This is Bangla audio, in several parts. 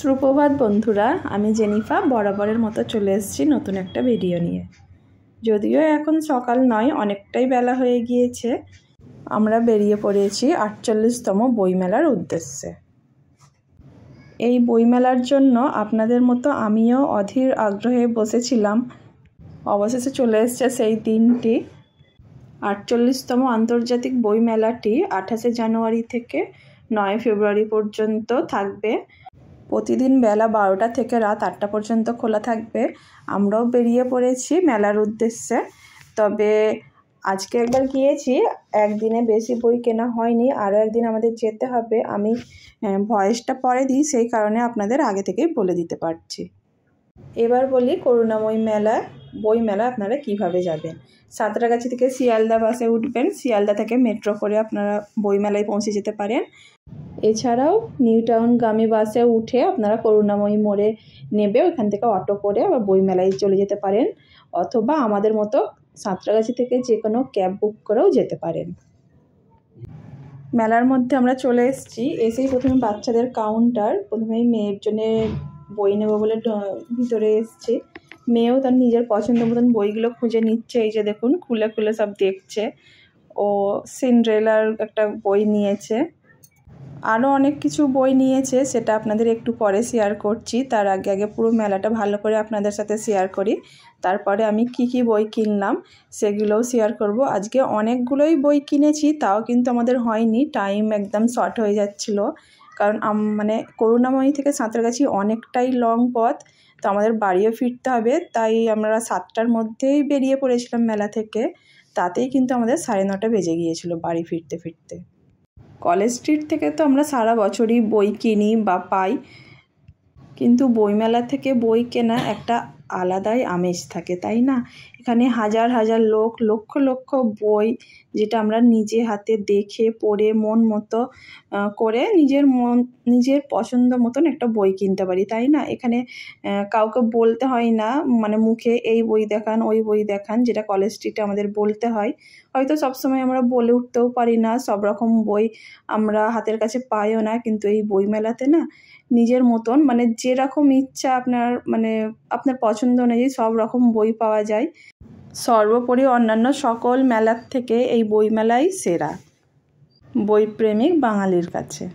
সুপ্রভাত বন্ধুরা, আমি জেনিফা বরাবরের মতো চলে এসেছি নতুন একটা ভিডিও নিয়ে। যদিও এখন সকাল নয়, অনেকটাই বেলা হয়ে গিয়েছে। আমরা বেরিয়ে পড়েছি ৪৮তম বইমেলার উদ্দেশ্যে। এই বইমেলার জন্য আপনাদের মতো আমিও অধীর আগ্রহে বসেছিলাম। অবশেষে চলে এসেছে সেই দিনটি। ৪৮তম আন্তর্জাতিক বইমেলাটি ২৮শে জানুয়ারি থেকে ৯ ফেব্রুয়ারি পর্যন্ত থাকবে। প্রতিদিন বেলা ১২টা থেকে রাত ৮টা পর্যন্ত খোলা থাকবে। আমরাও বেরিয়ে পড়েছি মেলার উদ্দেশ্যে। তবে আজকে একবার গিয়েছি, একদিনে বেশি বই কেনা হয়নি, আরও একদিন আমাদের যেতে হবে। আমি ভয়েসটা পরে দিই, সেই কারণে আপনাদের আগে থেকেই বলে দিতে পারছি। এবার বলি করুণাময়ী বইমেলা আপনারা কিভাবে যাবেন। সাঁতরাগাছি থেকে শিয়ালদা বাসে উঠবেন, শিয়ালদা থেকে মেট্রো করে আপনারা বইমেলায় পৌঁছে যেতে পারেন। এছাড়াও নিউ টাউনগামী বাসে উঠে আপনারা করুণাময়ী মোড়ে নেবে, ওইখান থেকে অটো করে আবার বইমেলায় চলে যেতে পারেন, অথবা আমাদের মতো সাঁতরাগাছি থেকে যে কোনো ক্যাব বুক করেও যেতে পারেন। মেলার মধ্যে আমরা চলে এসেছি। এসেই প্রথমে বাচ্চাদের কাউন্টার, প্রথমেই মেয়ের জন্য বই নেব বলে ভিতরে এসেছি। মেয়েও তার নিজের পছন্দ মতন বইগুলো খুঁজে নিচ্ছে। এই যে দেখুন, খুলে খুলে সব দেখছে। ও সিন্ড্রেলার একটা বই নিয়েছে, আরও অনেক কিছু বই নিয়েছে, সেটা আপনাদের একটু পরে শেয়ার করছি। তার আগে পুরো মেলাটা ভালো করে আপনাদের সাথে শেয়ার করি, তারপরে আমি কি বই কিনলাম সেগুলোও শেয়ার করব। আজকে অনেকগুলোই বই কিনেছি, তাও কিন্তু আমাদের হয়নি, টাইম একদম শর্ট হয়ে যাচ্ছিল। কারণ করুণাময়ী থেকে সাঁতরাগাছি অনেকটাই লং পথ, তো আমাদের বাড়িও ফিরতে হবে। তাই আমরা 7টার মধ্যেই বেরিয়ে পড়েছিলাম মেলা থেকে। তাতেই কিন্তু আমাদের 9:30 বেজে গিয়েছিল বাড়ি ফিরতে ফিরতে। কলেজ স্ট্রিট থেকে তো আমরা সারা বছরই বই কিনি বা পাই, কিন্তু বইমেলা থেকে বই কেনা একটা আলাদাই আমেজ থাকে, তাই না? এখানে হাজার হাজার লোক, লক্ষ লক্ষ বই, যেটা আমরা নিজে হাতে দেখে পড়ে মন মতো করে নিজের পছন্দ মতন একটা বই কিনতে পারি, তাই না? এখানে কাউকে বলতে হয় না, মুখে এই বই দেখান ওই বই দেখান, যেটা কলেজ স্ট্রিটে আমাদের বলতে হয়। হয়তো সবসময় আমরা বলে উঠতেও পারি না, সব রকম বই আমরা হাতের কাছে পাইও না, কিন্তু এই বইমেলাতে না নিজের মতন যেরকম ইচ্ছা আপনার পছন্দ অনুযায়ী সব রকম বই পাওয়া যায়। সর্বোপরি অন্যান্য সকল মেলার থেকে এই বইমেলাই সেরা বইপ্রেমিক বাঙালির কাছে।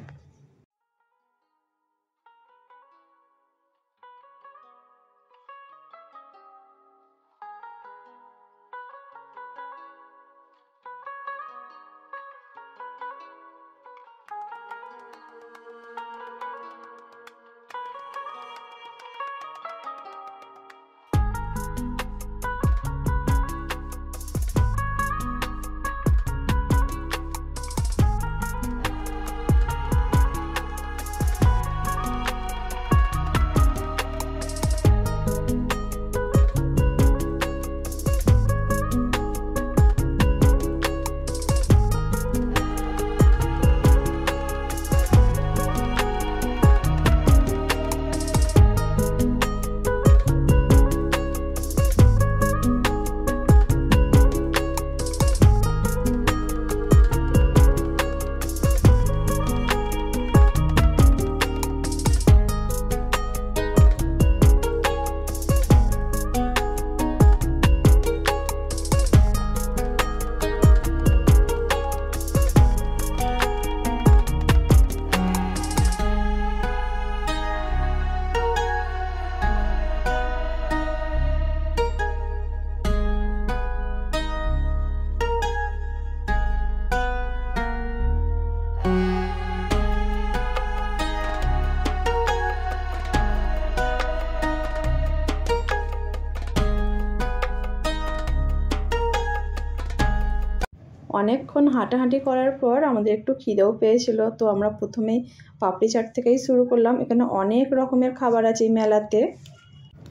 অনেকক্ষণ হাঁটাহাঁটি করার পর আমাদের একটু খিদেও পেয়েছিল, তো আমরা প্রথমেই পাপড়ি চাট থেকেই শুরু করলাম। এখানে অনেক রকমের খাবার আছে এই মেলাতে,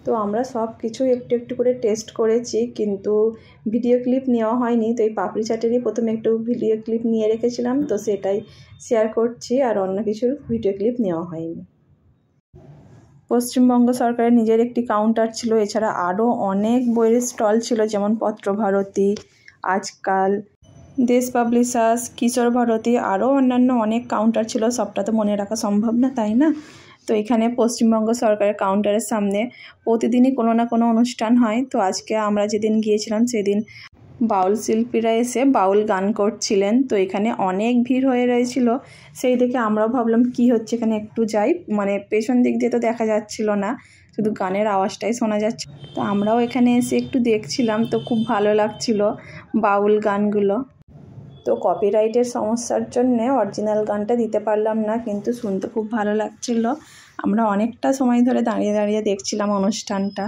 তো আমরা সব কিছু একটু একটু করে টেস্ট করেছি, কিন্তু ভিডিও ক্লিপ নেওয়া হয়নি। তো এই পাপড়ি চাটেরই প্রথমে একটু ভিডিও ক্লিপ নিয়ে রেখেছিলাম, তো সেটাই শেয়ার করছি, আর অন্য কিছুর ভিডিও ক্লিপ নেওয়া হয়নি। পশ্চিমবঙ্গ সরকারের নিজের একটি কাউন্টার ছিল, এছাড়া আরও অনেক বইয়ের স্টল ছিল, যেমন পত্রভারতী, আজকাল, দেশ পাবলিশার্স, কিশোর ভারতী, আরও অন্যান্য অনেক কাউন্টার ছিল। সবটা তো মনে রাখা সম্ভব না, তাই না? তো এখানে পশ্চিমবঙ্গ সরকারের কাউন্টারের সামনে প্রতিদিনই কোনো না কোনো অনুষ্ঠান হয়। তো আজকে আমরা যেদিন গিয়েছিলাম সেদিন বাউল শিল্পীরা এসে বাউল গান করছিলেন। তো এখানে অনেক ভিড় হয়ে রয়েছিল, সেই দেখে আমরাও ভাবলাম কি হচ্ছে এখানে, একটু যাই। মানে পেছন দিক দিয়ে তো দেখা যাচ্ছিল না, শুধু গানের আওয়াজটাই শোনা যাচ্ছে। তো আমরাও এখানে এসে একটু দেখছিলাম, তো খুব ভালো লাগছিল বাউল গানগুলো। তো কপিরাইটের সমস্যার জন্যে অরিজিনাল গানটা দিতে পারলাম না, কিন্তু শুনতে খুব ভালো লাগছিল। আমরা অনেকটা সময় ধরে দাঁড়িয়ে দাঁড়িয়ে দেখছিলাম অনুষ্ঠানটা।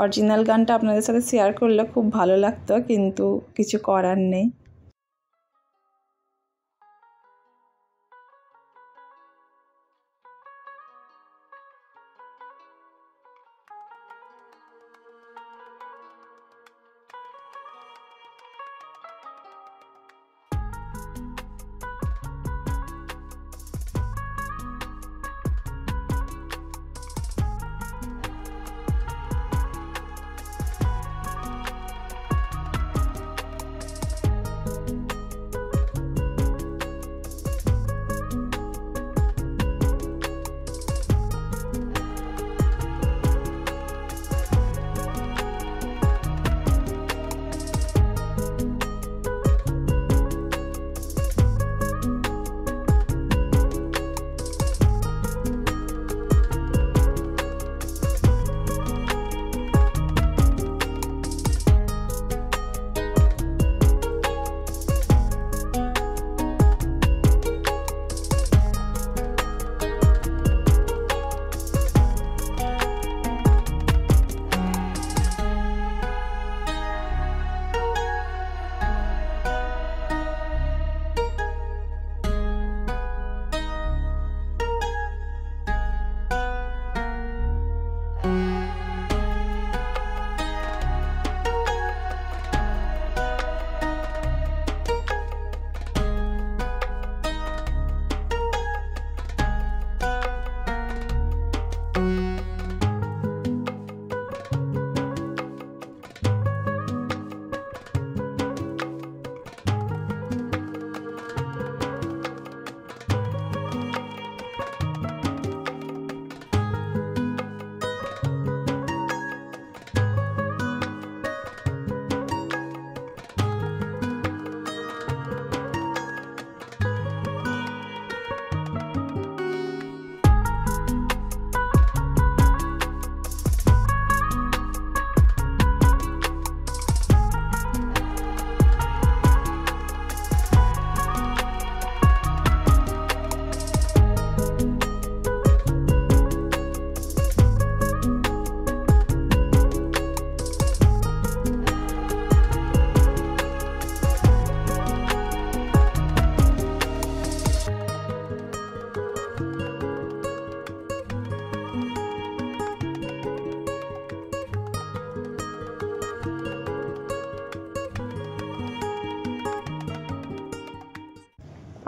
অরিজিনাল গানটা আপনাদের সাথে শেয়ার করলে খুব ভালো লাগতো, কিন্তু কিছু করার নেই।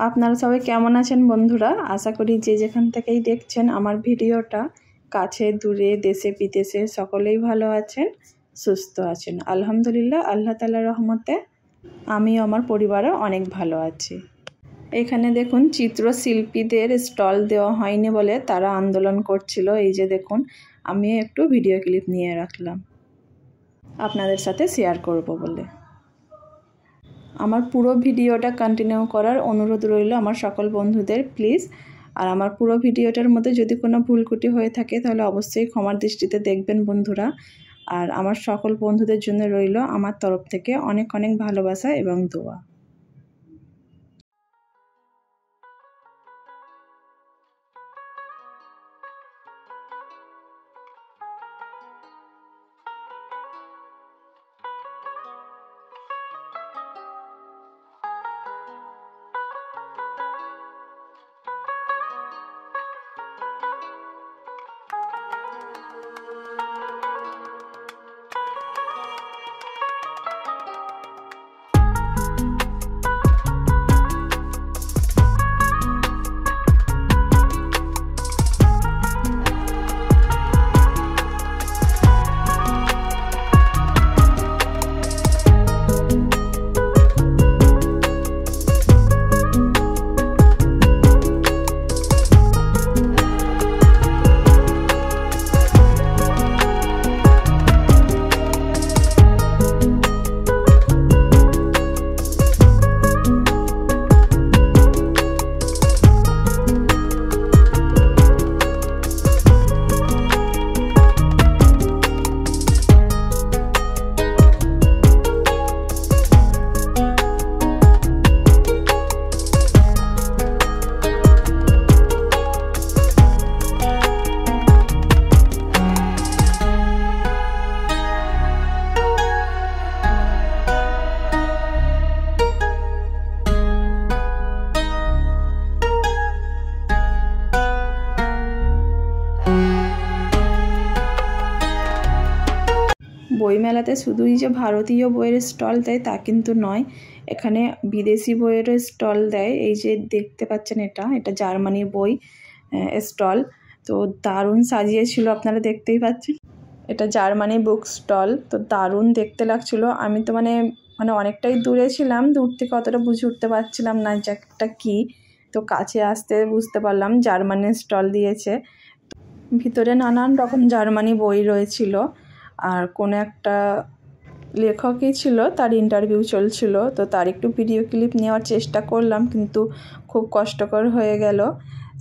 আপনারা সবাই কেমন আছেন বন্ধুরা? আশা করি যে যেখান থেকেই দেখছেন আমার ভিডিওটা, কাছে দূরে দেশে বিদেশে সকলেই ভালো আছেন, সুস্থ আছেন। আলহামদুলিল্লাহ, আল্লাহ তাআলার রহমতে আমিও আমার পরিবারও অনেক ভালো আছি। এখানে দেখুন চিত্রশিল্পীদের স্টল দেওয়া হয়নি বলে তারা আন্দোলন করছিল। এই যে দেখুন, আমি একটু ভিডিও ক্লিপ নিয়ে রাখলাম আপনাদের সাথে শেয়ার করব বলে। আমার পুরো ভিডিওটা কন্টিনিউ করার অনুরোধ রইল আমার সকল বন্ধুদের, প্লিজ। আর আমার পুরো ভিডিওটার মধ্যে যদি কোনো ভুলকুটি হয়ে থাকে তাহলে অবশ্যই ক্ষমার দৃষ্টিতে দেখবেন বন্ধুরা। আর আমার সকল বন্ধুদের জন্য রইল আমার তরফ থেকে অনেক অনেক ভালোবাসা এবং দোয়া। বইমেলাতে শুধুই যে ভারতীয় বইয়ের স্টল দেয় তা কিন্তু নয়, এখানে বিদেশি বইয়েরও স্টল দেয়। এই যে দেখতে পাচ্ছেন এটা জার্মানির বই স্টল। তো দারুণ সাজিয়েছিল, আপনারা দেখতেই পাচ্ছেন। এটা জার্মানি বুক স্টল। তো দারুণ দেখতে লাগছিল। আমি তো মানে অনেকটাই দূরে ছিলাম, দূর থেকে অতটা বুঝে উঠতে পারছিলাম না যে একটা কী। তো কাছে আসতে বুঝতে পারলাম জার্মানির স্টল দিয়েছে। ভিতরে নানান রকম জার্মানি বই রয়েছিল, আর কোনো একটা লেখকই ছিল, তার ইন্টারভিউ চলছিল। তো তার একটু ভিডিও ক্লিপ নেওয়ার চেষ্টা করলাম, কিন্তু খুব কষ্টকর হয়ে গেল,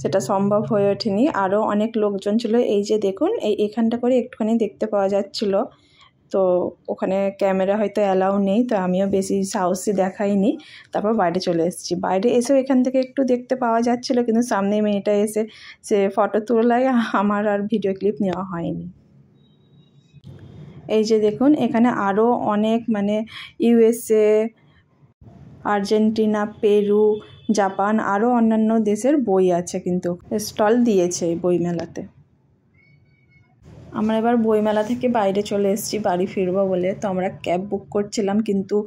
সেটা সম্ভব হয়ে ওঠেনি। আরও অনেক লোকজন ছিল। এই যে দেখুন, এখানটা করে একটুখানি দেখতে পাওয়া যাচ্ছিল। তো ওখানে ক্যামেরা হয়তো অ্যালাউ নেই, তো আমিও বেশি সাহসী দেখাইনি। তারপর বাইরে চলে এসেছি। বাইরে এসেও এখান থেকে একটু দেখতে পাওয়া যাচ্ছিলো, কিন্তু সামনে মেয়েটা এসে সে ফটো তোলায় আমার আর ভিডিও ক্লিপ নেওয়া হয়নি। এই যে দেখুন, এখানে আরও অনেক ইউএসএ, আর্জেন্টিনা, পেরু, জাপান আরও অন্যান্য দেশের বই আছে, কিন্তু স্টল দিয়েছে এই বইমেলাতে। আমরা এবার বইমেলা থেকে বাইরে চলে এসেছি বাড়ি ফিরবো বলে। তো আমরা ক্যাব বুক করছিলাম, কিন্তু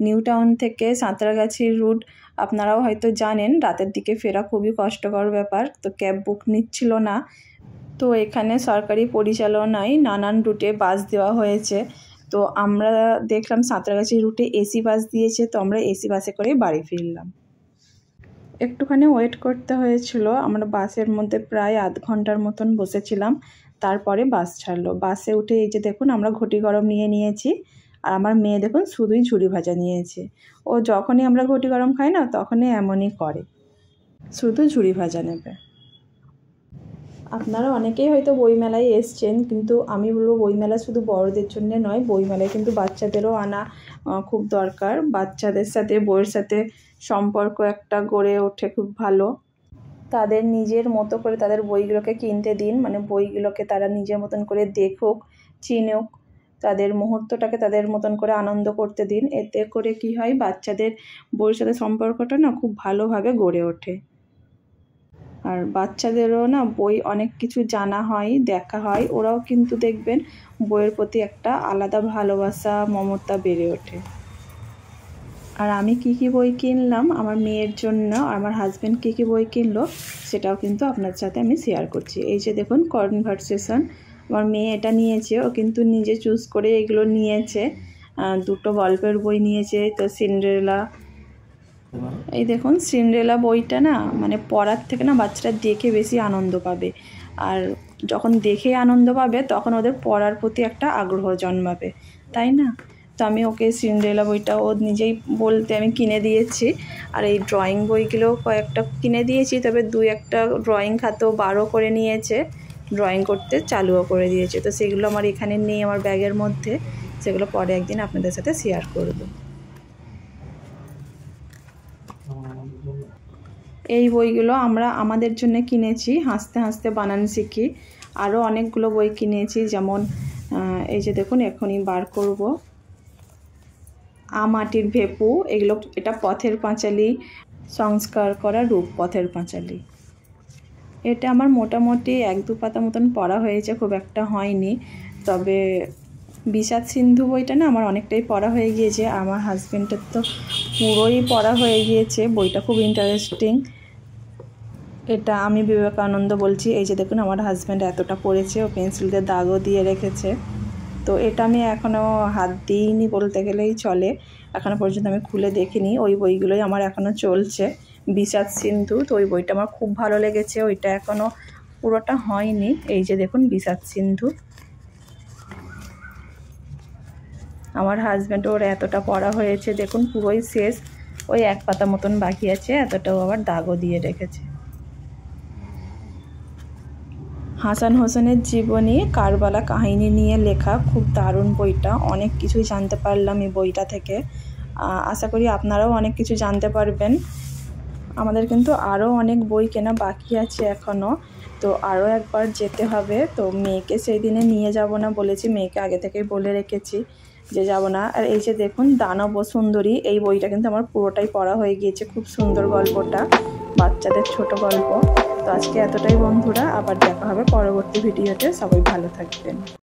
নিউ টাউন থেকে সাঁতরাগাছির রুট আপনারাও হয়তো জানেন, রাতের দিকে ফেরা খুবই কষ্টকর ব্যাপার। তো ক্যাব বুক নিচ্ছিল না। তো এখানে সরকারি পরিচালনায় নানান রুটে বাস দেওয়া হয়েছে। তো আমরা দেখলাম সাঁতরাগাছি রুটে এসি বাস দিয়েছে, তো আমরা এসি বাসে করে বাড়ি ফিরলাম। একটুখানি ওয়েট করতে হয়েছিল, আমরা বাসের মধ্যে প্রায় আধ ঘন্টার মতন বসেছিলাম। তারপরে বাস ছাড়লো। বাসে উঠে এই যে দেখুন, আমরা ঘটি গরম নিয়ে নিয়েছি, আর আমার মেয়ে দেখুন শুধুই ঝুড়ি ভাজা নিয়েছে। ও যখনই আমরা ঘটি গরম খাই না, তখনই এমনই করে, শুধু ঝুড়ি ভাজা নেবে। আপনারা অনেকেই হয়তো বইমেলায় এসছেন, কিন্তু আমি বলবো বইমেলা শুধু বড়দের জন্য নয়, বইমেলায় কিন্তু বাচ্চাদেরও আনা খুব দরকার। বাচ্চাদের সাথে বইয়ের সাথে সম্পর্ক একটা গড়ে ওঠে খুব ভালো। তাদের নিজের মতো করে তাদের বইগুলোকে কিনতে দিন, বইগুলোকে তারা নিজের মতন করে দেখুক, চিনুক, তাদের মুহূর্তটাকে তাদের মতন করে আনন্দ করতে দিন। এতে করে কি হয়, বাচ্চাদের বইয়ের সাথে সম্পর্কটা না খুব ভালোভাবে গড়ে ওঠে। আর বাচ্চাদেরও না বই অনেক কিছু জানা হয়, দেখা হয়, ওরাও কিন্তু দেখবেন বইয়ের প্রতি একটা আলাদা ভালোবাসা, মমতা বেড়ে ওঠে। আর আমি কি বই কিনলাম আমার মেয়ের জন্য, আমার হাজব্যান্ড কি বই কিনলো, সেটাও কিন্তু আপনার সাথে আমি শেয়ার করছি। এই যে দেখুন, কনভারসেশন, আমার মেয়ে এটা নিয়েছে, ও কিন্তু নিজে চুজ করে এগুলো নিয়েছে। দুটো গল্পের বই নিয়েছে। তো সিন্ডারেলা, এই দেখুন সিন্ডারেলা বইটা না পড়ার থেকে না বাচ্চারা দেখে বেশি আনন্দ পাবে, আর যখন দেখে আনন্দ পাবে তখন ওদের পড়ার প্রতি একটা আগ্রহ জন্মাবে, তাই না? তো আমি ওকে সিন্ডারেলা বইটা ও নিজেই বলতে আমি কিনে দিয়েছি। আর এই ড্রয়িং বইগুলো কয়েকটা কিনে দিয়েছি, তবে 2-1টা ড্রয়িং খাতাও বারও করে নিয়েছে, ড্রয়িং করতে চালুও করে দিয়েছে। তো সেগুলো আমার এখানে নেই, আমার ব্যাগের মধ্যে, সেগুলো পরে একদিন আপনাদের সাথে শেয়ার করব। এই বইগুলো আমরা আমাদের জন্য কিনেছি, হাসতে হাসতে বানান শিখি। আরও অনেকগুলো বই কিনেছি, যেমন এই যে দেখুন, এখনই বার করব, মাটির ভেপু, এটা পথের পাঁচালী, সংস্কার করা রূপ, পথের পাঁচালী। এটা আমার মোটামুটি 1-2 পাতা মতন পড়া হয়েছে, খুব একটা হয়নি। তবে বিষাদ সিন্ধু বইটা না আমার অনেকটাই পড়া হয়ে গিয়েছে, আমার হাজব্যান্ডের তো পুরোই পড়া হয়ে গিয়েছে। বইটা খুব ইন্টারেস্টিং। এটা আমি বিবেকানন্দ বলছি। এই যে দেখুন, আমার হাজব্যান্ড এতটা পড়েছে, ও পেন্সিল দিয়ে দাগও দিয়ে রেখেছে। তো এটা আমি এখনও হাত দিইনি বলতে গেলেই চলে, এখনও পর্যন্ত আমি খুলে দেখিনি। ওই বইগুলোই আমার এখনও চলছে, বিষাদ সিন্ধু। তো ওই বইটা আমার খুব ভালো লেগেছে, ওইটা এখনও পুরোটা হয়নি। এই যে দেখুন, বিষাদ সিন্ধু। আমার হাজব্যান্ড ওর এতটা পড়া হয়েছে, দেখুন পুরোই শেষ, ওই 1 পাতা মতন বাকি আছে, এতটাও আবার দাগও দিয়ে রেখেছে। হাসান হোসেনের জীবনী, কারবালা কাহিনী নিয়ে লেখা, খুব দারুণ বইটা, অনেক কিছুই জানতে পারলাম এই বইটা থেকে। আশা করি আপনারাও অনেক কিছু জানতে পারবেন। আমাদের কিন্তু আরও অনেক বই কেনা বাকি আছে এখনও, তো আরও একবার যেতে হবে। তো মেয়েকে সেই দিনে নিয়ে যাব না বলেছি, মেয়েকে আগে থেকেই বলে রেখেছি যে যাব না। আর এই যে দেখুন, দানব সুন্দরী, এই বইটা কিন্তু আমার পুরোটাই পড়া হয়ে গিয়েছে, খুব সুন্দর গল্পটা, বাচ্চাদের ছোট গল্প। তো আজকে এতটাই বন্ধুরা, আবার দেখা হবে পরবর্তী ভিডিওতে, সবাই ভালো থাকবেন।